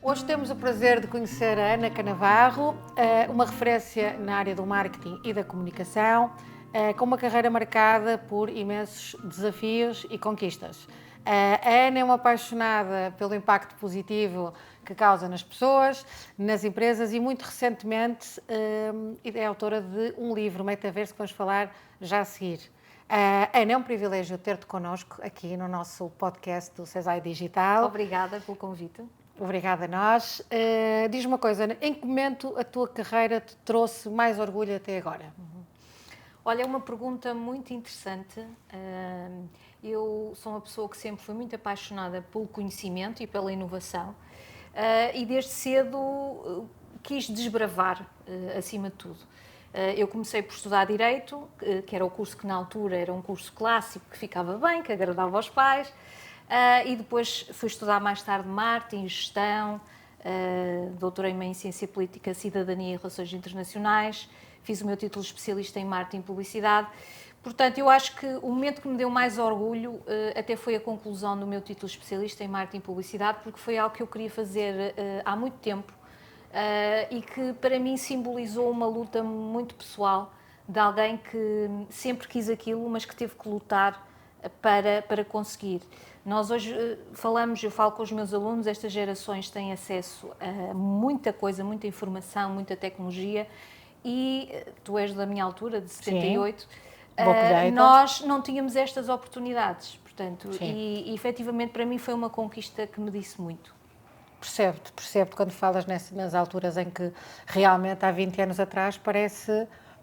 Hoje temos o prazer de conhecer a Ana Canavarro, uma referência na área do marketing e da comunicação, com uma carreira marcada por imensos desafios e conquistas. A Ana é uma apaixonada pelo impacto positivo que causa nas pessoas, nas empresas e muito recentemente é autora de um livro, Metaverso, que vamos falar já a seguir. Ana, é um privilégio ter-te connosco aqui no nosso podcast do CESAI Digital. Obrigada pelo convite. Obrigada a nós. Diz-me uma coisa, em que momento a tua carreira te trouxe mais orgulho até agora? Olha, é uma pergunta muito interessante. Eu sou uma pessoa que sempre fui muito apaixonada pelo conhecimento e pela inovação e desde cedo quis desbravar acima de tudo. Eu comecei por estudar Direito, que era o curso que na altura era um curso clássico, que ficava bem, que agradava aos pais. E depois fui estudar mais tarde marketing, gestão, doutorei-me em ciência política, cidadania e relações internacionais, fiz o meu título de especialista em marketing e publicidade. Portanto, eu acho que o momento que me deu mais orgulho até foi a conclusão do meu título de especialista em marketing e publicidade, porque foi algo que eu queria fazer há muito tempo e que para mim simbolizou uma luta muito pessoal de alguém que sempre quis aquilo, mas que teve que lutar para conseguir. Nós hoje eu falo com os meus alunos, estas gerações têm acesso a muita coisa, muita informação, muita tecnologia e tu és da minha altura, de 78, nós não tínhamos estas oportunidades, portanto, e efetivamente para mim foi uma conquista que me disse muito. Percebo quando falas nas alturas em que realmente há 20 anos atrás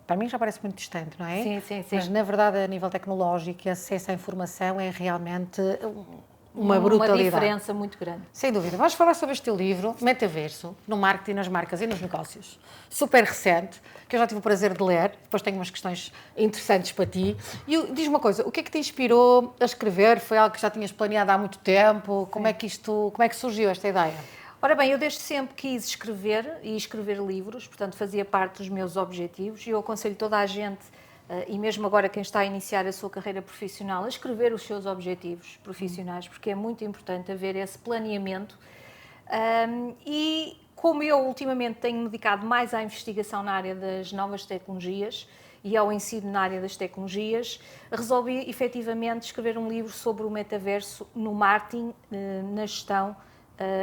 para mim já parece muito distante, não é? Sim. Mas na verdade a nível tecnológico e acesso à informação é realmente uma brutalidade. Uma diferença muito grande. Sem dúvida. Vamos falar sobre este teu livro, Metaverso, no marketing, nas marcas e nos negócios. Super recente, que eu já tive o prazer de ler, depois tenho umas questões interessantes para ti. E diz-me uma coisa, o que é que te inspirou a escrever? Foi algo que já tinhas planeado há muito tempo? Como é que surgiu esta ideia? Ora bem, eu desde sempre quis escrever e escrever livros, portanto fazia parte dos meus objetivos e eu aconselho toda a gente, e mesmo agora quem está a iniciar a sua carreira profissional, a escrever os seus objetivos profissionais, porque é muito importante haver esse planeamento. E como eu ultimamente tenho-me dedicado mais à investigação na área das novas tecnologias e ao ensino na área das tecnologias, resolvi efetivamente escrever um livro sobre o metaverso no marketing, na gestão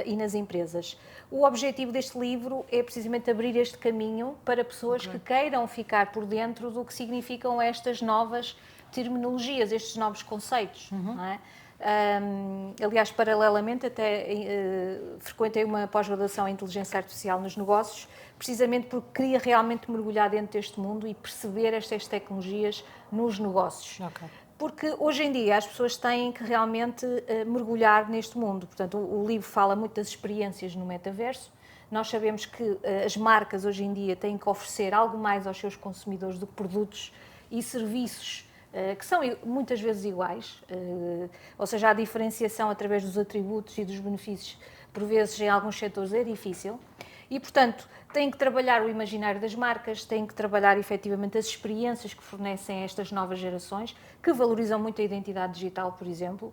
e nas empresas. O objetivo deste livro é precisamente abrir este caminho para pessoas que queiram ficar por dentro do que significam estas novas terminologias, estes novos conceitos. Não é? Aliás, paralelamente, até frequentei uma pós-graduação em inteligência artificial nos negócios, precisamente porque queria realmente mergulhar dentro deste mundo e perceber estas tecnologias nos negócios. Porque hoje em dia as pessoas têm que realmente mergulhar neste mundo. Portanto, o livro fala muito das experiências no metaverso. Nós sabemos que as marcas hoje em dia têm que oferecer algo mais aos seus consumidores do que produtos e serviços que são muitas vezes iguais. Ou seja, a diferenciação através dos atributos e dos benefícios, por vezes, em alguns setores é difícil. E, portanto, têm que trabalhar o imaginário das marcas, têm que trabalhar efetivamente as experiências que fornecem a estas novas gerações, que valorizam muito a identidade digital, por exemplo.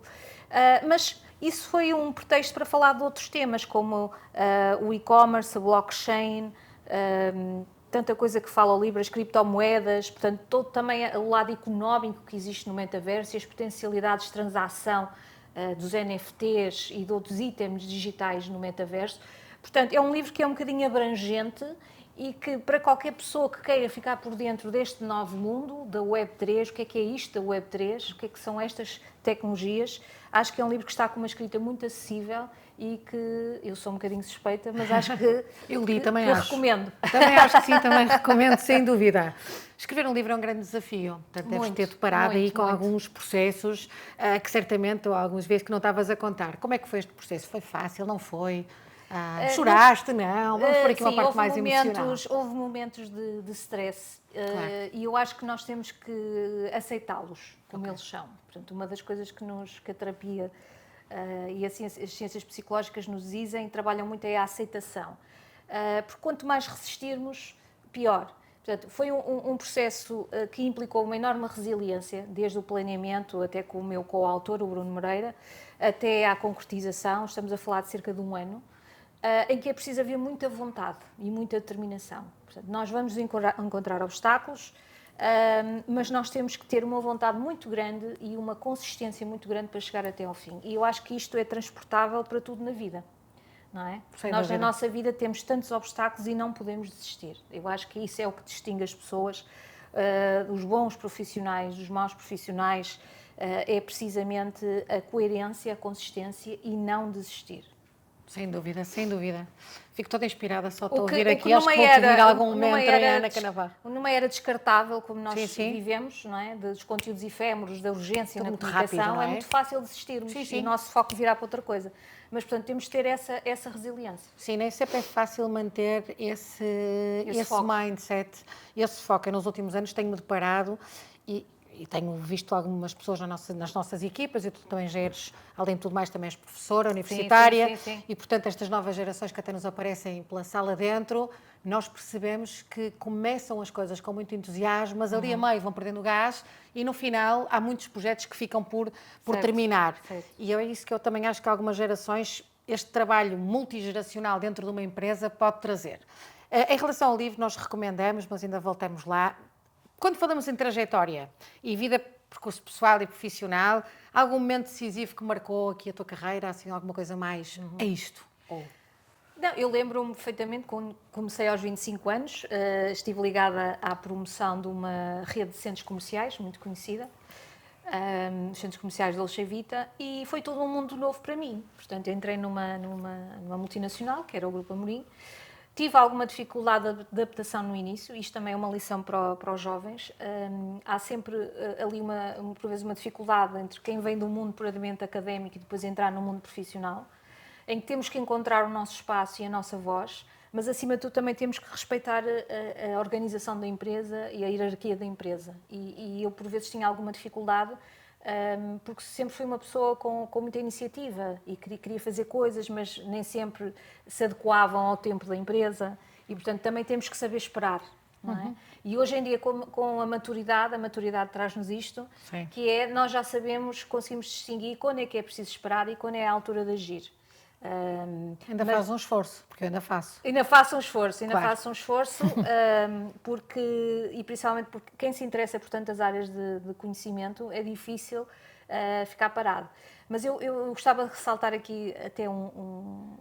Mas isso foi um pretexto para falar de outros temas, como o e-commerce, a blockchain, tanta coisa que fala o livro, as criptomoedas, portanto, todo também o lado económico que existe no metaverso e as potencialidades de transação dos NFTs e de outros itens digitais no metaverso. Portanto, é um livro que é um bocadinho abrangente e que, para qualquer pessoa que queira ficar por dentro deste novo mundo, da Web3, o que é isto da Web3, o que são estas tecnologias, acho que é um livro que está com uma escrita muito acessível e que eu sou um bocadinho suspeita, mas acho que eu li, também que acho. Recomendo. Também acho que sim, também recomendo, sem dúvida. Escrever um livro é um grande desafio, portanto deves ter-te parado aí com alguns processos que certamente, ou algumas vezes que não estavas a contar. Como é que foi este processo? Foi fácil, não foi? Choraste, não? Vamos por aqui uma parte mais emocional. Houve momentos de stress e eu acho que nós temos que aceitá-los como eles são. Portanto, uma das coisas que a terapia e as ciências psicológicas nos dizem, trabalham muito é a aceitação. Porque quanto mais resistirmos, pior. Portanto, foi um processo que implicou uma enorme resiliência, desde o planeamento até com o meu coautor, o Bruno Moreira, até à concretização. Estamos a falar de cerca de um ano. em que é preciso haver muita vontade e muita determinação. Portanto, nós vamos encontrar obstáculos, mas nós temos que ter uma vontade muito grande e uma consistência muito grande para chegar até ao fim. E eu acho que isto é transportável para tudo na vida, não é? Porque nós, na nossa vida, temos tantos obstáculos e não podemos desistir. Eu acho que isso é o que distingue as pessoas, os bons profissionais, dos maus profissionais, é precisamente a coerência, a consistência e não desistir. Sem dúvida, sem dúvida. Fico toda inspirada, só estou a ouvir aqui, acho que vou pedir algum momento em Ana Canavarro. Numa era descartável, como nós vivemos, não é? Dos conteúdos efêmeros, da urgência na comunicação, rápido, é muito fácil desistirmos e o nosso foco virar para outra coisa. Mas, portanto, temos de ter essa resiliência. Sim, nem sempre é fácil manter esse mindset, esse foco. Eu, nos últimos anos, tenho-me deparado e tenho visto algumas pessoas nas nossas equipas, e tu também já eres, além de tudo mais, também és professora universitária, sim. E, portanto, estas novas gerações que até nos aparecem pela sala dentro, nós percebemos que começam as coisas com muito entusiasmo, mas ali a meio vão perdendo gás e, no final, há muitos projetos que ficam por terminar. Certo. E é isso que eu também acho que algumas gerações, este trabalho multigeracional dentro de uma empresa pode trazer. Em relação ao livro, nós recomendamos, mas ainda voltamos lá. Quando falamos em trajetória e vida, percurso pessoal e profissional, algum momento decisivo que marcou aqui a tua carreira, assim, alguma coisa mais é isto? Não, eu lembro-me perfeitamente, quando comecei aos 25 anos, estive ligada à promoção de uma rede de centros comerciais, muito conhecida, centros comerciais de Dolce Vita, e foi todo um mundo novo para mim. Portanto, entrei numa multinacional, que era o Grupo Amorim. Tive alguma dificuldade de adaptação no início, isto também é uma lição para os jovens. Há sempre ali, por vezes, uma dificuldade entre quem vem do mundo puramente académico e depois entrar no mundo profissional, em que temos que encontrar o nosso espaço e a nossa voz, mas, acima de tudo, também temos que respeitar a organização da empresa e a hierarquia da empresa. E eu, por vezes, tinha alguma dificuldade, porque sempre fui uma pessoa com muita iniciativa e queria fazer coisas, mas nem sempre se adequavam ao tempo da empresa e, portanto, também temos que saber esperar, não é? E hoje em dia, com a maturidade traz-nos isto, sim, que é, nós já sabemos, conseguimos distinguir quando é que é preciso esperar e quando é a altura de agir. Ainda faz um esforço, porque eu ainda faço. Ainda faço um esforço, e principalmente porque quem se interessa por tantas áreas de conhecimento, é difícil ficar parado. Mas eu gostava de ressaltar aqui, até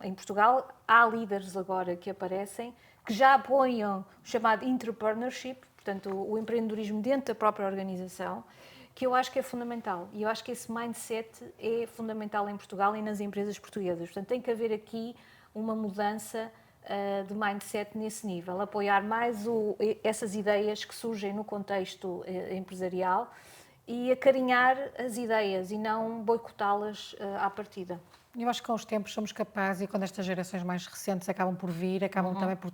em Portugal, há líderes agora que aparecem, que já apoiam o chamado entrepreneurship, portanto, o empreendedorismo dentro da própria organização, que eu acho que é fundamental. E eu acho que esse mindset é fundamental em Portugal e nas empresas portuguesas. Portanto, tem que haver aqui uma mudança de mindset nesse nível. Apoiar mais essas ideias que surgem no contexto empresarial e acarinhar as ideias e não boicotá-las à partida. Eu acho que com os tempos somos capazes, e quando estas gerações mais recentes acabam por vir, acabam também por...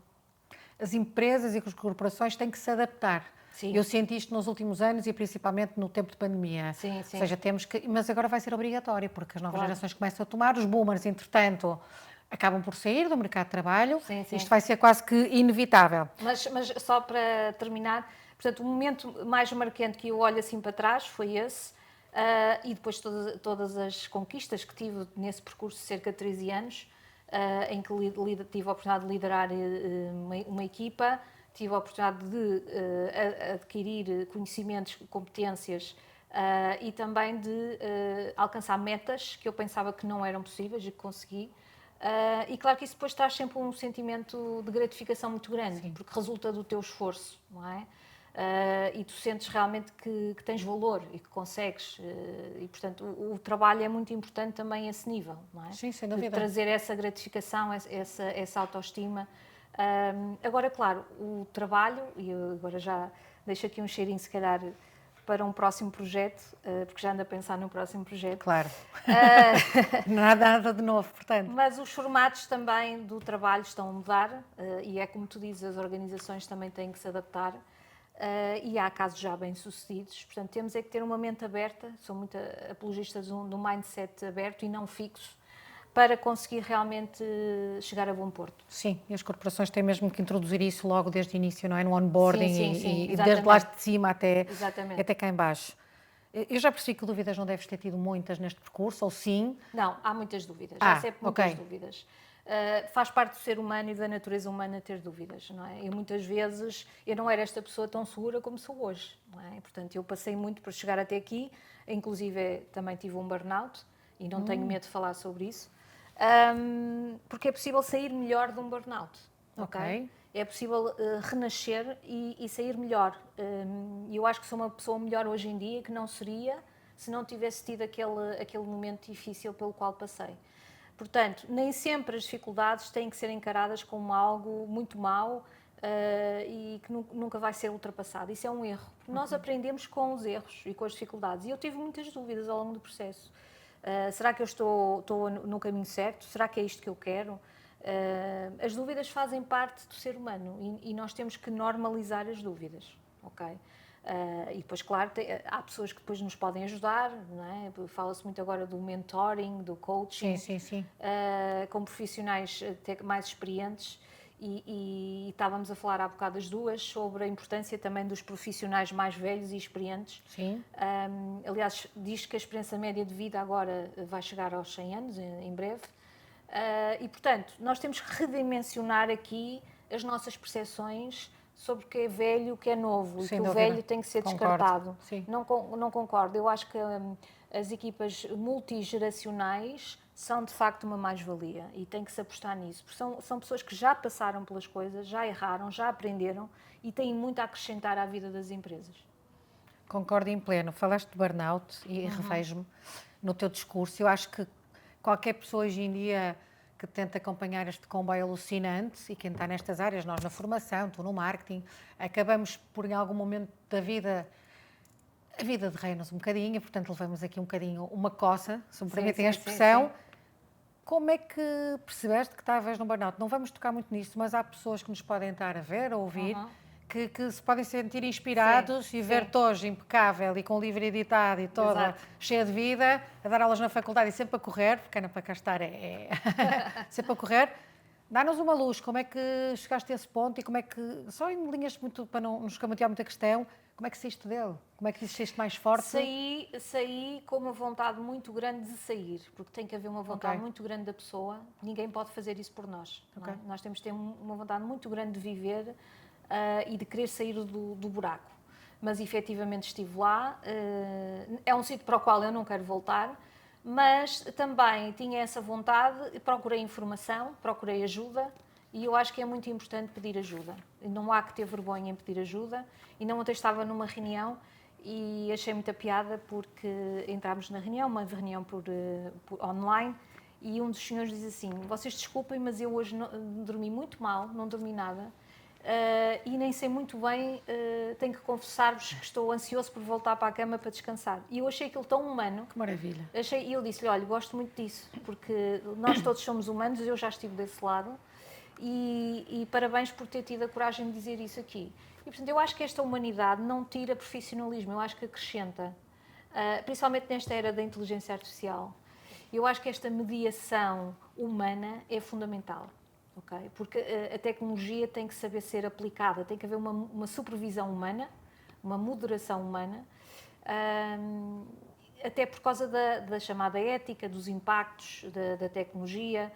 As empresas e as corporações têm que se adaptar. Sim. Eu senti isto nos últimos anos e principalmente no tempo de pandemia. Sim. Ou seja, temos que... Mas agora vai ser obrigatório, porque as novas gerações começam a tomar, os boomers, entretanto, acabam por sair do mercado de trabalho. Sim. Isto vai ser quase que inevitável. Mas só para terminar, portanto, o momento mais marcante que eu olho assim para trás foi esse, e depois todas as conquistas que tive nesse percurso de cerca de 13 anos, em que tive a oportunidade de liderar uma equipa, tive a oportunidade de adquirir conhecimentos, competências e também de alcançar metas que eu pensava que não eram possíveis e que consegui. E claro que isso depois traz sempre um sentimento de gratificação muito grande, sim, porque resulta do teu esforço, não é? E tu sentes realmente que tens valor e que consegues. E, portanto, o trabalho é muito importante também a esse nível, não é? Sim, sem dúvida. De trazer essa gratificação, essa autoestima. Agora, claro, o trabalho, e eu agora já deixo aqui um cheirinho, se calhar, para um próximo projeto, porque já ando a pensar no próximo projeto. Claro. Nada de novo, portanto. Mas os formatos também do trabalho estão a mudar, e é como tu dizes, as organizações também têm que se adaptar, e há casos já bem-sucedidos. Portanto, temos é que ter uma mente aberta, sou muito apologista de um mindset aberto e não fixo, para conseguir realmente chegar a bom porto. Sim, e as corporações têm mesmo que introduzir isso logo desde o início, não é? No onboarding, sim, e desde lá de cima até cá em baixo. Eu já percebi que dúvidas não deves ter tido muitas neste percurso, ou sim? Não, há muitas dúvidas, há sempre muitas dúvidas. faz parte do ser humano e da natureza humana ter dúvidas, não é? E muitas vezes eu não era esta pessoa tão segura como sou hoje, não é? E, portanto, eu passei muito para chegar até aqui, inclusive também tive um burnout e não tenho medo de falar sobre isso, porque é possível sair melhor de um burnout, ok? É possível renascer e sair melhor. E eu acho que sou uma pessoa melhor hoje em dia que não seria se não tivesse tido aquele momento difícil pelo qual passei. Portanto, nem sempre as dificuldades têm que ser encaradas como algo muito mau e que nunca vai ser ultrapassado. Isso é um erro. Nós aprendemos com os erros e com as dificuldades. E eu tive muitas dúvidas ao longo do processo. Será que eu estou no caminho certo? Será que é isto que eu quero? As dúvidas fazem parte do ser humano e nós temos que normalizar as dúvidas, ok? E depois, claro, há pessoas que depois nos podem ajudar, não é? Fala-se muito agora do mentoring, do coaching, com profissionais até mais experientes e estávamos a falar há bocado as duas sobre a importância também dos profissionais mais velhos e experientes. Sim. Aliás, diz que a experiência média de vida agora vai chegar aos 100 anos, em breve. E, portanto, nós temos que redimensionar aqui as nossas percepções sobre o que é velho e o que é novo. Sem e que dúvida. O velho tem que ser descartado. Sim. Não concordo. Eu acho que as equipas multigeracionais são, de facto, uma mais-valia e tem que se apostar nisso. Porque são pessoas que já passaram pelas coisas, já erraram, já aprenderam e têm muito a acrescentar à vida das empresas. Concordo em pleno. Falaste de burnout e revejo-me no teu discurso. Eu acho que qualquer pessoa hoje em dia que tenta acompanhar este comboio alucinante e quem está nestas áreas, nós na formação, tu no marketing, acabamos por em algum momento da vida, a vida derrei-nos um bocadinho, portanto levamos aqui um bocadinho uma coça, se me permitem a expressão. Sim. Como é que percebeste que estavas no burnout? Não vamos tocar muito nisso, mas há pessoas que nos podem estar a ver, a ouvir, que se podem sentir inspirados e ver-te hoje impecável e com o livro editado e toda cheia de vida, a dar aulas na faculdade e sempre a correr, porque Ana para cá estar sempre a correr. Dá-nos uma luz, como é que chegaste a esse ponto e como é que, só em linhas muito, para não nos escamotear muita questão, como é que saíste dele? Como é que saíste mais forte? Saí com uma vontade muito grande de sair, porque tem que haver uma vontade muito grande da pessoa, ninguém pode fazer isso por nós. Não é? Nós temos que ter uma vontade muito grande de viver e de querer sair do buraco. Mas efetivamente estive lá, é um sítio para o qual eu não quero voltar, mas também tinha essa vontade, procurei informação, procurei ajuda e eu acho que é muito importante pedir ajuda. Não há que ter vergonha em pedir ajuda. E não ontem estava numa reunião e achei muita piada porque entramos na reunião, uma reunião por online, e um dos senhores diz assim: vocês desculpem, mas eu hoje dormi muito mal, não dormi nada. E nem sei muito bem, tenho que confessar-vos que estou ansioso por voltar para a cama para descansar. E eu achei aquilo tão humano. Que maravilha. E eu disse-lhe: olha, gosto muito disso, porque nós todos somos humanos, eu já estive desse lado, e parabéns por ter tido a coragem de dizer isso aqui. E, portanto, eu acho que esta humanidade não tira profissionalismo, eu acho que acrescenta, principalmente nesta era da inteligência artificial. Eu acho que esta mediação humana é fundamental. Okay? Porque a tecnologia tem que saber ser aplicada, tem que haver uma supervisão humana, uma moderação humana, até por causa da chamada ética, dos impactos da tecnologia,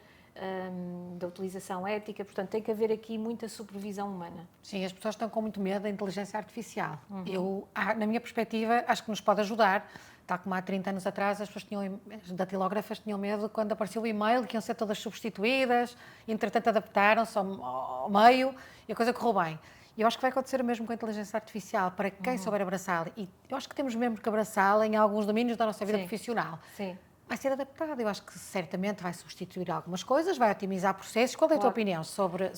da utilização ética. Portanto, tem que haver aqui muita supervisão humana. Sim, as pessoas estão com muito medo da inteligência artificial. Eu, na minha perspectiva, acho que nos pode ajudar. Tal como há 30 anos atrás, as pessoas as datilógrafas tinham medo quando apareceu o e-mail, que iam ser todas substituídas, e entretanto adaptaram-se ao meio e a coisa correu bem. E eu acho que vai acontecer o mesmo com a inteligência artificial, para quem souber abraçá-la. E eu acho que temos mesmo que abraçá-la em alguns domínios da nossa vida profissional. Sim. Vai ser adaptado. Eu acho que certamente vai substituir algumas coisas, vai otimizar processos. Qual é a tua opinião sobre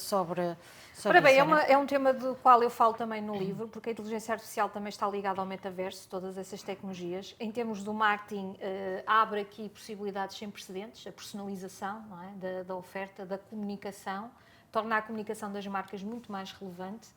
Ora bem, é um tema do qual eu falo também no livro, porque a inteligência artificial também está ligada ao metaverso, todas essas tecnologias. Em termos do marketing, abre aqui possibilidades sem precedentes, a personalização, não é? da oferta, da comunicação, torna a comunicação das marcas muito mais relevante.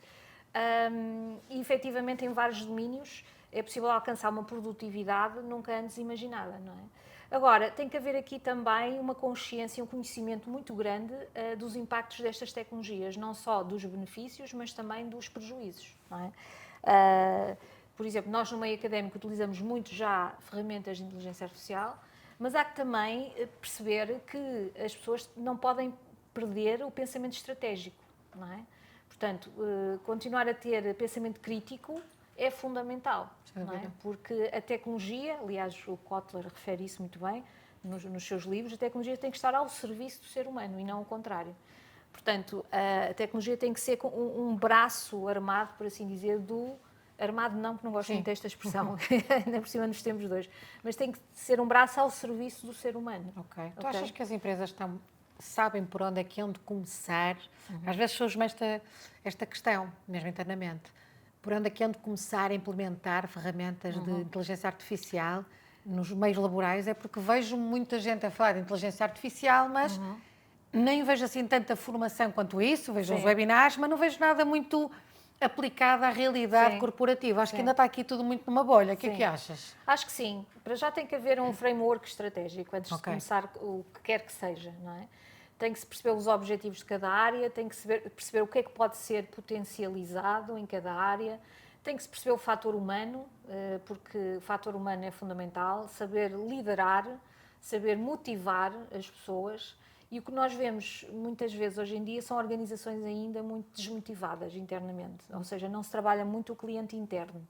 E, efetivamente, em vários domínios é possível alcançar uma produtividade nunca antes imaginada, não é? Agora, tem que haver aqui também uma consciência, um conhecimento muito grande dos impactos destas tecnologias, não só dos benefícios, mas também dos prejuízos, não é? Por exemplo, nós no meio académico utilizamos muito já ferramentas de inteligência artificial, mas há que também perceber que as pessoas não podem perder o pensamento estratégico, não é? Portanto, continuar a ter pensamento crítico é fundamental, não é? Porque a tecnologia, aliás, o Kotler refere isso muito bem nos seus livros, a tecnologia tem que estar ao serviço do ser humano e não ao contrário. Portanto, a tecnologia tem que ser um braço armado, por assim dizer, armado não, porque não gosto muito desta expressão, ainda por cima nos tempos de hoje, mas tem que ser um braço ao serviço do ser humano. Ok. Tu achas que as empresas sabem por onde é que hão de começar? Às vezes surge-me esta questão, mesmo internamente. Por onde é que hão de começar a implementar ferramentas de inteligência artificial nos meios laborais? É porque vejo muita gente a falar de inteligência artificial, mas nem vejo assim tanta formação quanto isso. Vejo os webinars, mas não vejo nada muito aplicado à realidade corporativa. Acho que ainda está aqui tudo muito numa bolha. O que é que achas? Acho que sim. Para já tem que haver um framework estratégico antes de começar o que quer que seja, não é? Tem que se perceber os objetivos de cada área, tem que se perceber o que é que pode ser potencializado em cada área, tem que se perceber o fator humano, porque o fator humano é fundamental, saber liderar, saber motivar as pessoas. E o que nós vemos muitas vezes hoje em dia são organizações ainda muito desmotivadas internamente, ou seja, não se trabalha muito o cliente interno,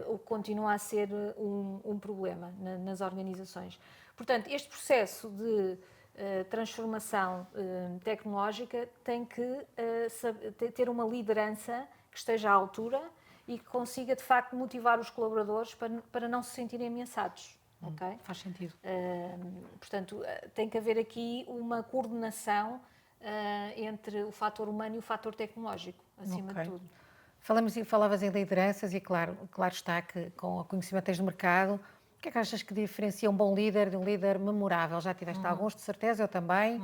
o que continua a ser um problema nas organizações. Portanto, este processo de transformação tecnológica tem que ter uma liderança que esteja à altura e que consiga, de facto, motivar os colaboradores para não se sentirem ameaçados. Okay? Faz sentido. Portanto, tem que haver aqui uma coordenação entre o fator humano e o fator tecnológico, acima de tudo. Falavas em lideranças e claro está que com o conhecimento que tens do mercado, o que é que achas que diferencia um bom líder de um líder memorável? Já tiveste alguns, de certeza, eu também.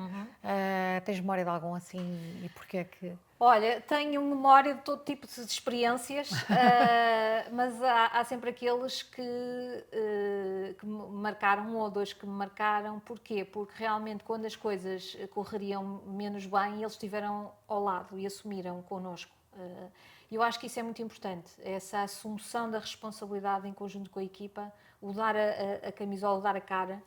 Tens memória de algum assim e porquê que... Olha, tenho memória de todo tipo de experiências, mas há sempre aqueles que me marcaram, um ou dois que me marcaram. Porquê? Porque realmente quando as coisas correriam menos bem, eles estiveram ao lado e assumiram connosco. E eu acho que isso é muito importante, essa assunção da responsabilidade em conjunto com a equipa, o dar a camisola, o dar a cara,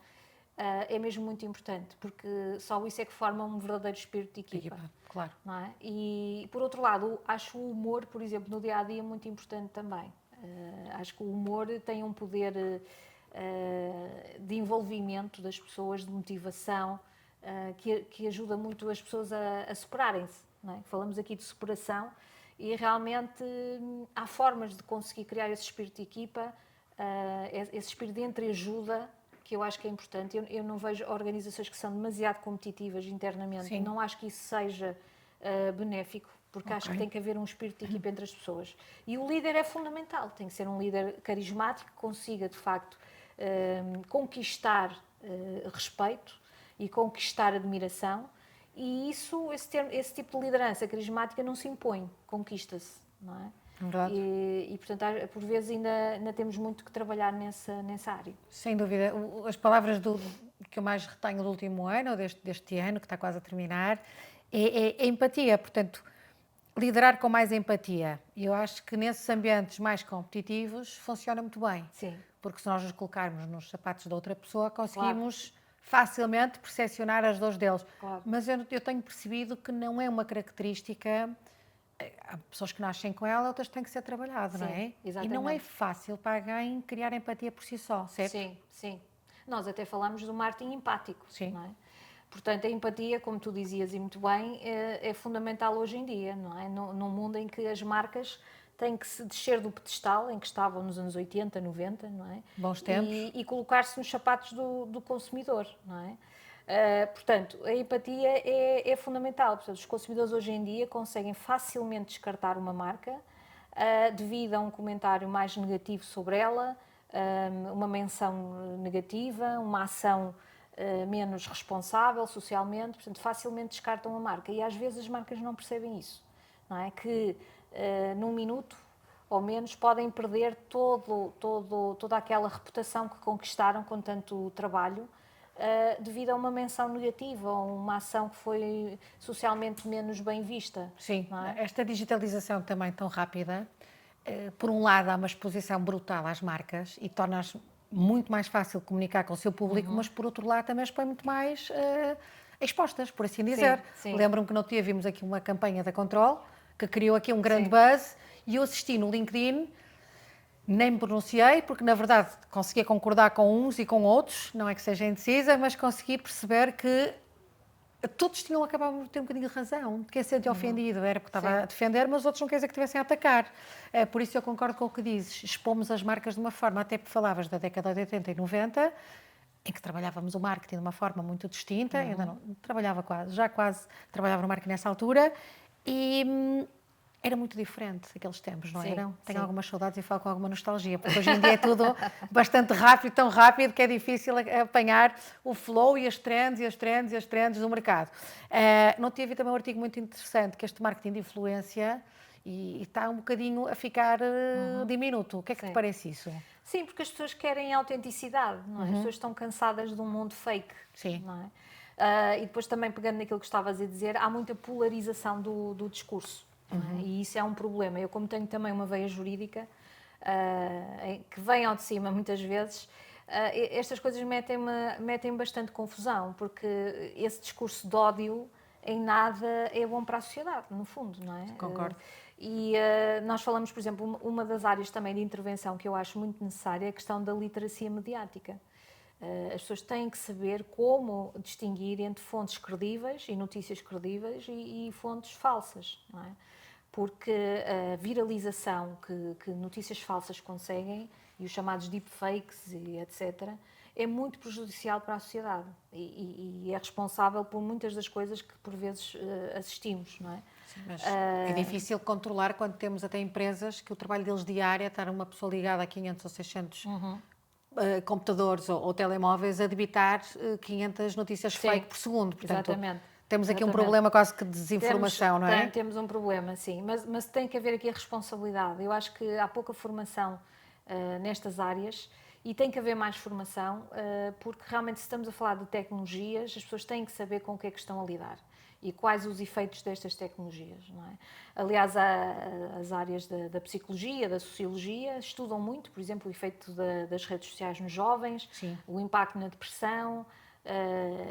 é mesmo muito importante, porque só isso é que forma um verdadeiro espírito de equipa. Claro. Não é? E, por outro lado, acho o humor, por exemplo, no dia-a-dia muito importante também. Acho que o humor tem um poder de envolvimento das pessoas, de motivação, que ajuda muito as pessoas a superarem-se. Não é? Falamos aqui de superação e realmente há formas de conseguir criar esse espírito de equipa, esse espírito de entreajuda, que eu acho que é importante. Eu não vejo organizações que são demasiado competitivas internamente. Sim. Não acho que isso seja benéfico, porque acho que tem que haver um espírito de equipa entre as pessoas. E o líder é fundamental, tem que ser um líder carismático, que consiga, de facto, conquistar respeito e conquistar admiração. E esse tipo de liderança carismática não se impõe, conquista-se, não é? Verdade. E portanto, por vezes ainda temos muito que trabalhar nessa área. Sem dúvida. As palavras que eu mais retenho do último ano, ou deste ano, que está quase a terminar, é empatia. Portanto, liderar com mais empatia. E eu acho que nesses ambientes mais competitivos funciona muito bem. Sim. Porque se nós nos colocarmos nos sapatos da outra pessoa, conseguimos facilmente percepcionar as dores deles. Claro. Mas eu tenho percebido que não é uma característica... Há pessoas que nascem com ela, outras têm que ser trabalhadas, não é? Exatamente. E não é fácil para alguém criar empatia por si só, certo? Sim. Nós até falamos do marketing empático, Sim. não é? Portanto, a empatia, como tu dizias e muito bem, é fundamental hoje em dia, não é? Num mundo em que as marcas têm que se descer do pedestal em que estavam nos anos 80, 90, não é? Bons tempos. E colocar-se nos sapatos do consumidor, não é? Portanto, a empatia é fundamental. Portanto, os consumidores hoje em dia conseguem facilmente descartar uma marca devido a um comentário mais negativo sobre ela, uma menção negativa, uma ação menos responsável socialmente. Portanto, facilmente descartam a marca. E às vezes as marcas não percebem isso, não é? Que num minuto ou menos podem perder toda aquela reputação que conquistaram com tanto trabalho, devido a uma menção negativa ou uma ação que foi socialmente menos bem vista. Sim, não é? Esta digitalização também tão rápida, por um lado há uma exposição brutal às marcas e torna-as muito mais fácil comunicar com o seu público, mas por outro lado também expõe muito mais expostas, por assim dizer. Sim. Lembro-me que no outro dia vimos aqui uma campanha da Control, que criou aqui um grande buzz, e eu assisti no LinkedIn, nem me pronunciei, porque na verdade conseguia concordar com uns e com outros, não é que seja indecisa, mas consegui perceber que todos tinham acabado por ter um bocadinho de razão. Quem se sente ofendido era porque estava a defender, mas os outros não quer dizer que estivessem a atacar. Por isso eu concordo com o que dizes. Expomos as marcas de uma forma, até porque falavas da década de 80 e 90, em que trabalhávamos o marketing de uma forma muito distinta, ainda não trabalhava quase, já quase trabalhava no marketing nessa altura, e era muito diferente aqueles tempos, não eram? Tenho algumas saudades e falo com alguma nostalgia, porque hoje em dia é tudo bastante rápido, tão rápido que é difícil apanhar o flow e as trends e as trends e as trends do mercado. Não tive também um artigo muito interessante, que este marketing de influência e está um bocadinho a ficar diminuto. O que é que te parece isso? Sim, porque as pessoas querem autenticidade, não é? As pessoas estão cansadas de um mundo fake, não é? E depois também pegando naquilo que estavas a dizer, há muita polarização do discurso. E isso é um problema. Eu, como tenho também uma veia jurídica, que vem ao de cima muitas vezes, estas coisas metem bastante confusão, porque esse discurso de ódio em nada é bom para a sociedade, no fundo, não é? Concordo. E nós falamos, por exemplo, uma das áreas também de intervenção que eu acho muito necessária é a questão da literacia mediática. As pessoas têm que saber como distinguir entre fontes credíveis e notícias credíveis e fontes falsas, não é? Porque a viralização que notícias falsas conseguem, e os chamados deepfakes e etc., é muito prejudicial para a sociedade e é responsável por muitas das coisas que por vezes assistimos, não é? Sim, mas é difícil controlar quando temos até empresas que o trabalho deles diário é estar uma pessoa ligada a 500 ou 600 computadores ou telemóveis a debitar 500 notícias fake por segundo. Portanto, exatamente. Temos aqui um problema quase que de desinformação, não é? Temos um problema, sim, mas tem que haver aqui a responsabilidade. Eu acho que há pouca formação nestas áreas e tem que haver mais formação, porque realmente se estamos a falar de tecnologias, as pessoas têm que saber com o que é que estão a lidar e quais os efeitos destas tecnologias, não é? Aliás, as áreas da psicologia, da sociologia, estudam muito, por exemplo, o efeito das redes sociais nos jovens, o impacto na depressão.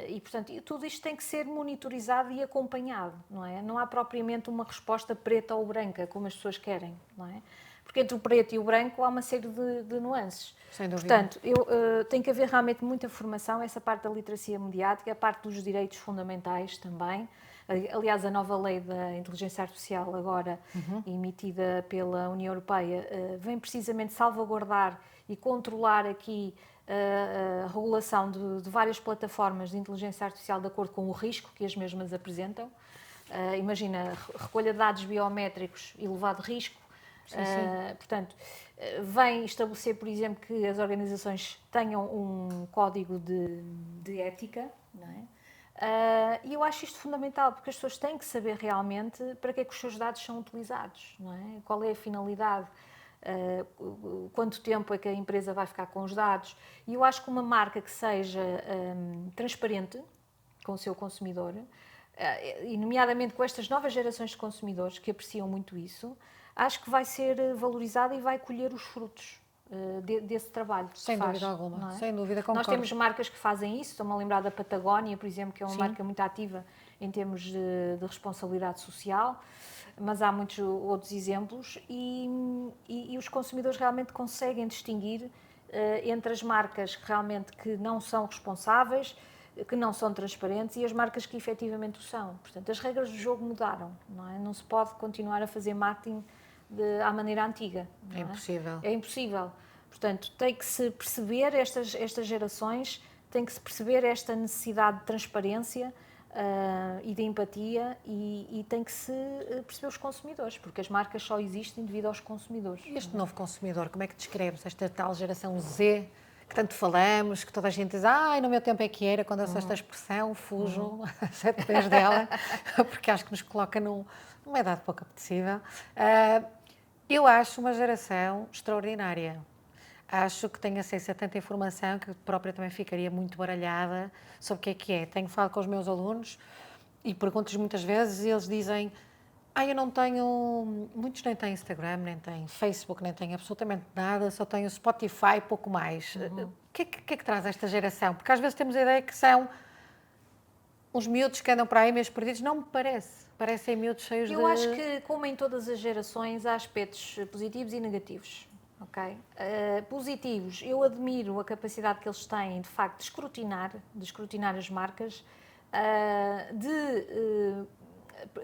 E, portanto, tudo isto tem que ser monitorizado e acompanhado, não é? Não há propriamente uma resposta preta ou branca, como as pessoas querem, não é? Porque entre o preto e o branco há uma série de nuances. Sem dúvida. Portanto, tem que haver realmente muita formação, essa parte da literacia mediática, a parte dos direitos fundamentais também. Aliás, a nova lei da inteligência artificial, agora emitida pela União Europeia, vem precisamente salvaguardar e controlar aqui a regulação de várias plataformas de inteligência artificial de acordo com o risco que as mesmas apresentam. Imagina, recolha de dados biométricos, elevado risco. Portanto, vem estabelecer, por exemplo, que as organizações tenham um código de ética, não é? E eu acho isto fundamental, porque as pessoas têm que saber realmente para que é que os seus dados são utilizados, não é? Qual é a finalidade. Quanto tempo é que a empresa vai ficar com os dados. E eu acho que uma marca que seja transparente com o seu consumidor, e nomeadamente com estas novas gerações de consumidores que apreciam muito isso, acho que vai ser valorizada e vai colher os frutos desse trabalho. Sem dúvida alguma, é? Sem dúvida, concordo. Nós temos marcas que fazem isso, estou-me a lembrar da Patagónia, por exemplo, que é uma marca muito ativa em termos de responsabilidade social, mas há muitos outros exemplos e os consumidores realmente conseguem distinguir entre as marcas que realmente que não são responsáveis, que não são transparentes e as marcas que efetivamente o são. Portanto, as regras do jogo mudaram, não é? Não se pode continuar a fazer marketing à maneira antiga. Não é? Impossível. É impossível. Portanto, tem que se perceber estas gerações, tem que se perceber esta necessidade de transparência e de empatia e tem que se perceber os consumidores, porque as marcas só existem devido aos consumidores. E este novo consumidor, como é que descreves esta tal geração Z, que tanto falamos, que toda a gente diz, no meu tempo é que era, quando eu ouço esta expressão, fujo 7 pés dela, porque acho que nos coloca numa idade pouco apetecível. Eu acho uma geração extraordinária. Acho que tenho acesso a tanta informação que a própria também ficaria muito baralhada sobre o que é. Tenho falado com os meus alunos e pergunto-lhes muitas vezes e eles dizem eu não tenho... Muitos nem têm Instagram, nem têm Facebook, nem têm absolutamente nada, só tenho Spotify, pouco mais. O que é que traz esta geração? Porque às vezes temos a ideia que são uns miúdos que andam para aí meio perdidos, não me parece. Parecem miúdos cheios de... Eu acho que, como em todas as gerações, há aspectos positivos e negativos. Okay? Positivos, eu admiro a capacidade que eles têm, de facto, de escrutinar as marcas, de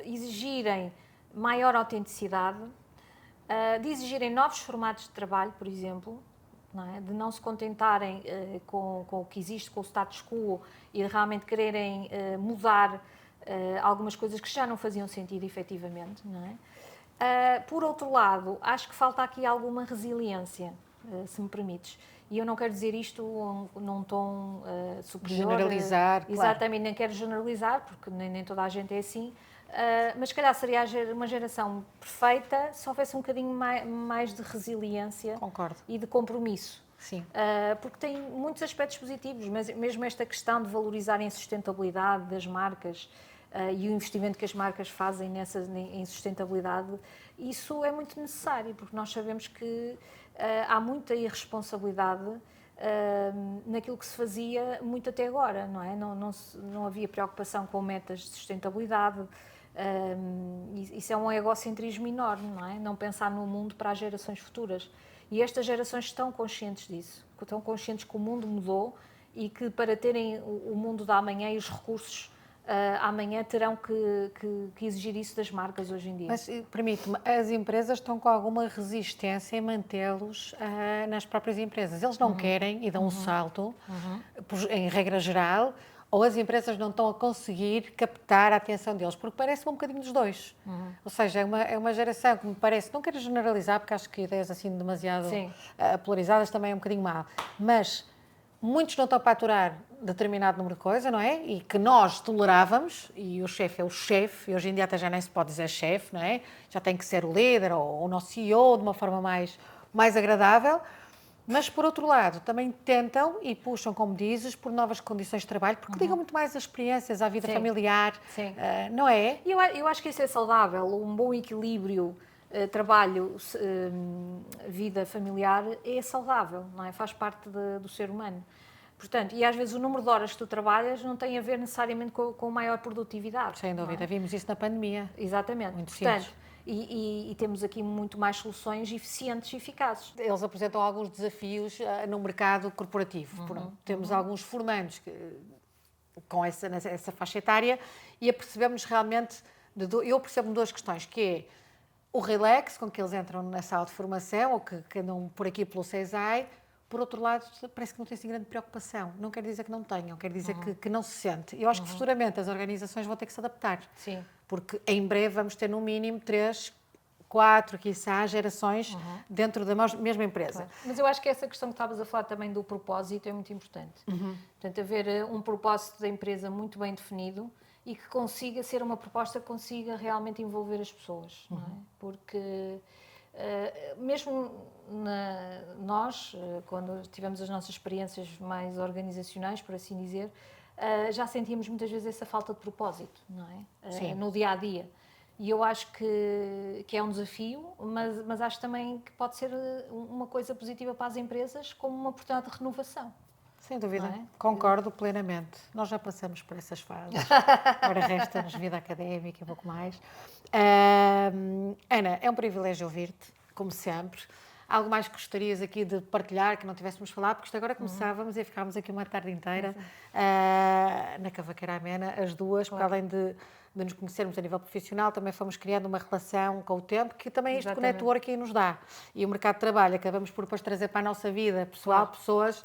exigirem maior autenticidade, de exigirem novos formatos de trabalho, por exemplo, não é? De não se contentarem com o que existe, com o status quo, e de realmente quererem mudar algumas coisas que já não faziam sentido efetivamente, não é? Por outro lado, acho que falta aqui alguma resiliência, se me permites. E eu não quero dizer isto num tom superior. Generalizar, claro. Exatamente, nem quero generalizar, porque nem toda a gente é assim. Mas se calhar seria uma geração perfeita se houvesse um bocadinho mais de resiliência. Concordo. E de compromisso. Sim. Porque tem muitos aspectos positivos, mas mesmo esta questão de valorizarem a sustentabilidade das marcas, e o investimento que as marcas fazem em sustentabilidade, isso é muito necessário, porque nós sabemos que há muita irresponsabilidade naquilo que se fazia muito até agora, não é? Não havia preocupação com metas de sustentabilidade, isso é um egocentrismo enorme, não é? Não pensar no mundo para as gerações futuras. E estas gerações estão conscientes disso, estão conscientes que o mundo mudou e que para terem o mundo da amanhã e os recursos amanhã terão que exigir isso das marcas hoje em dia. Mas, permite-me, as empresas estão com alguma resistência em mantê-los nas próprias empresas. Eles não querem e dão um salto, em regra geral, ou as empresas não estão a conseguir captar a atenção deles, porque parece-me um bocadinho dos dois. Ou seja, é uma geração que me parece, não quero generalizar, porque acho que ideias assim demasiado polarizadas também é um bocadinho mal, mas muitos não estão para aturar determinado número de coisa, não é? E que nós tolerávamos, e o chefe é o chefe, e hoje em dia até já nem se pode dizer chefe, não é? Já tem que ser o líder ou o nosso CEO de uma forma mais agradável. Mas, por outro lado, também tentam e puxam, como dizes, por novas condições de trabalho, porque ligam muito mais as experiências à vida familiar, não é? E eu acho que isso é saudável, um bom equilíbrio trabalho, vida familiar é saudável, não é? Faz parte do ser humano. Portanto, e às vezes o número de horas que tu trabalhas não tem a ver necessariamente com maior produtividade. Sem dúvida, vimos isso na pandemia. Exatamente. Muito Portanto, simples. E temos aqui muito mais soluções eficientes e eficazes. Eles apresentam alguns desafios no mercado corporativo. Temos alguns formandos com essa faixa etária e apercebemos realmente, eu percebo duas questões, que é o relax com que eles entram na sala de formação ou que andam por aqui pelo CESAI. Por outro lado, parece que não tem assim grande preocupação. Não quer dizer que não tenham, quer dizer que não se sente. Eu acho que futuramente as organizações vão ter que se adaptar. Sim. Porque em breve vamos ter no mínimo 3, 4, quiçá, gerações dentro da mesma empresa. Claro. Mas eu acho que essa questão que estavas a falar também do propósito é muito importante. Portanto, haver um propósito da empresa muito bem definido e que consiga ser uma proposta que consiga realmente envolver as pessoas. Não é? Porque mesmo nós, quando tivemos as nossas experiências mais organizacionais, por assim dizer, já sentíamos muitas vezes essa falta de propósito, não é? No dia-a-dia. E eu acho que é um desafio, mas acho também que pode ser uma coisa positiva para as empresas, como uma oportunidade de renovação. Sem dúvida, concordo plenamente. Nós já passamos por essas fases. Agora resta-nos vida académica e um pouco mais. Ana, é um privilégio ouvir-te, como sempre. Algo mais que gostarias aqui de partilhar, que não tivéssemos falado, porque isto agora começávamos e ficámos aqui uma tarde inteira na Cavaqueira Amena, as duas, para além de nos conhecermos a nível profissional, também fomos criando uma relação com o tempo, que também é isto que o networking nos dá. E o mercado de trabalho, acabamos por depois trazer para a nossa vida pessoal pessoas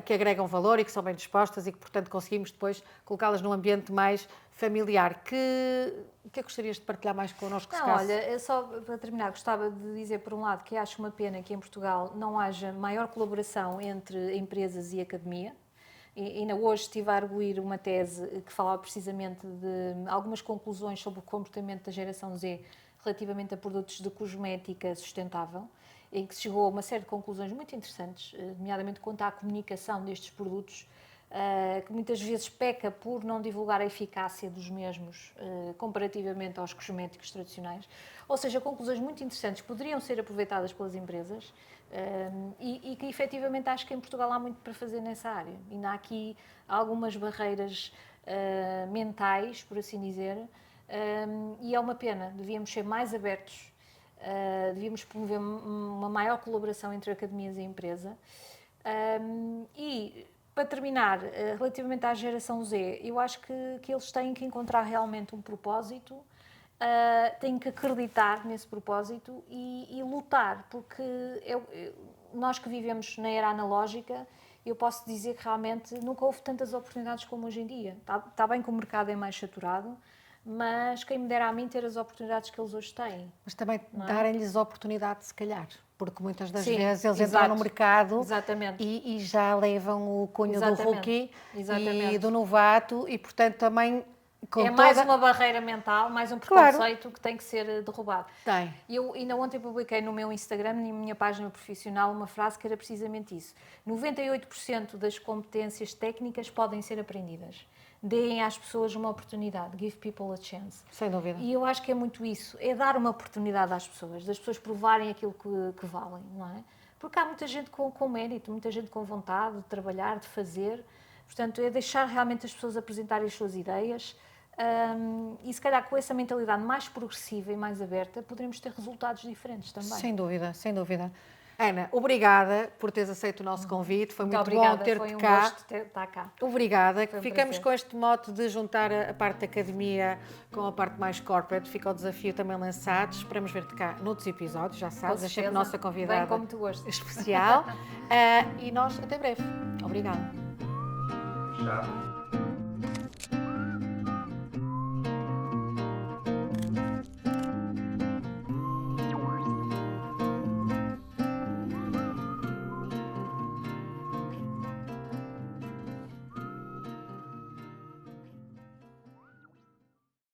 que agregam valor e que são bem dispostas e que, portanto, conseguimos depois colocá-las num ambiente mais familiar. O que gostarias de partilhar mais connosco? Não, olha, só para terminar, gostava de dizer, por um lado, que acho uma pena que em Portugal não haja maior colaboração entre empresas e academia. E ainda hoje estive a arguir uma tese que falava precisamente de algumas conclusões sobre o comportamento da geração Z relativamente a produtos de cosmética sustentável, em que se chegou a uma série de conclusões muito interessantes, nomeadamente quanto à comunicação destes produtos, que muitas vezes peca por não divulgar a eficácia dos mesmos comparativamente aos cosméticos tradicionais. Ou seja, conclusões muito interessantes que poderiam ser aproveitadas pelas empresas e que efetivamente acho que em Portugal há muito para fazer nessa área. Ainda há aqui algumas barreiras mentais, por assim dizer, e é uma pena, devíamos ser mais abertos, devíamos promover uma maior colaboração entre academias e empresa. E, para terminar, relativamente à geração Z, eu acho que eles têm que encontrar realmente um propósito, têm que acreditar nesse propósito e lutar, porque nós que vivemos na era analógica, eu posso dizer que realmente nunca houve tantas oportunidades como hoje em dia. Está bem que o mercado é mais saturado, mas quem me dera a mim ter as oportunidades que eles hoje têm. Mas também darem-lhes oportunidade, se calhar, porque muitas das Sim, vezes eles exato. entram no mercado Exatamente. e já levam o cunho do Exatamente. rookie e Exatamente. do novato e, portanto, também com É toda... mais uma barreira mental, mais um preconceito que tem que ser derrubado. Tem. Eu ainda ontem publiquei no meu Instagram, na minha página profissional, uma frase que era precisamente isso. 98% das competências técnicas podem ser aprendidas. Deem às pessoas uma oportunidade. Give people a chance. Sem dúvida. E eu acho que é muito isso. É dar uma oportunidade às pessoas, das pessoas provarem aquilo que valem, não é? Porque há muita gente com mérito, muita gente com vontade de trabalhar, de fazer. Portanto, é deixar realmente as pessoas apresentarem as suas ideias. E se calhar com essa mentalidade mais progressiva e mais aberta, poderemos ter resultados diferentes também. Sem dúvida, sem dúvida. Ana, obrigada por teres aceito o nosso convite. Foi muito bom ter-te Foi um cá. gosto estar cá. Obrigada. Foi um Ficamos prazer. com este mote de juntar a parte da academia com a parte mais corporate. Fica o desafio também lançado. Esperamos ver-te cá noutros episódios, já sabes. É sempre nossa convidada Bem, com muito gosto. especial. E nós até breve. Obrigada. Já.